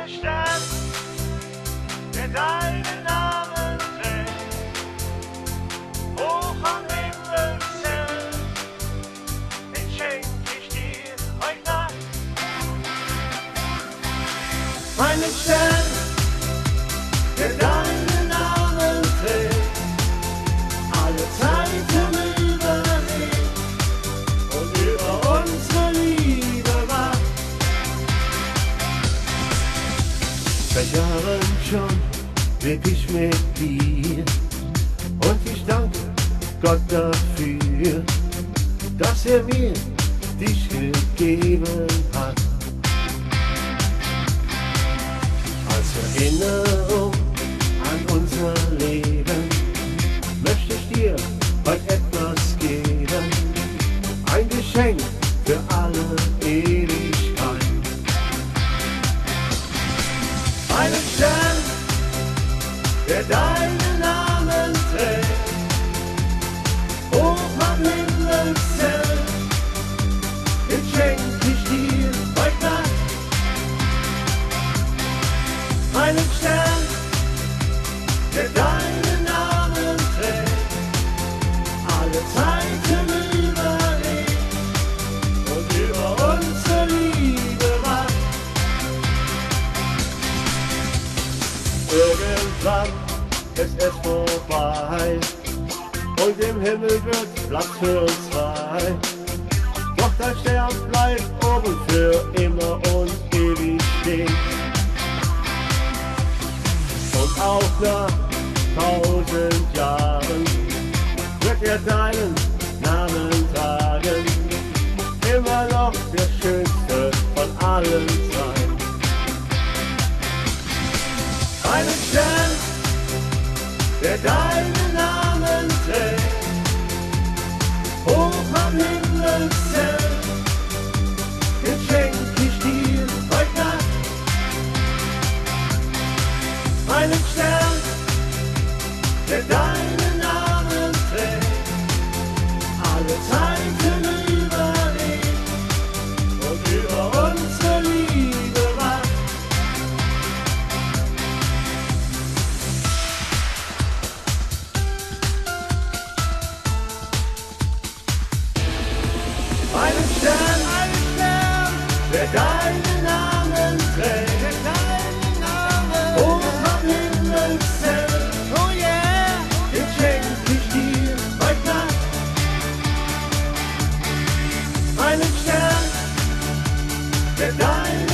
Eine Stern, der deinen Namen trägt, hoch am Himmelszelt, den schenk ich dir heut Nacht. Einen Stern, der deinen Namen trägt, alle Zeiten überlebt und über unsere Liebe wacht. Seit Jahren schon leb ich mit dir und ich danke Gott dafür, dass er mir dich gegeben hat. Als Erinnerung an unser Leben möchte ich dir heute etwas geben, ein Geschenk für alle Ewigkeit. Einen Stern, der deinen Namen trägt, hoch am Himmelszelt, den schenk ich dir heute Nacht. Einen Stern, der deinen Namen trägt, alle Zeiten überlebt und über unsere Liebe wacht. Irgendwann ist es vorbei und im Himmel wird Platz für uns frei. Doch dein Stern bleibt oben für immer und ewig stehen. Und auch nach 1000 Jahren wird er deinen Namen tragen, immer noch der schönste von allen sein. Einen Stern, der deinen Namen trägt, hoch am Himmelszelt, den schenk ich dir heut Nacht. Einen Stern, der deinen Namen trägt, alle Zeiten überlebt und über unsere Liebe wacht. Einen Stern, der deinen Namen trägt, hoch am Himmelszelt, oh yeah, den schenk ich dir heut Nacht. Einen Stern, der deinen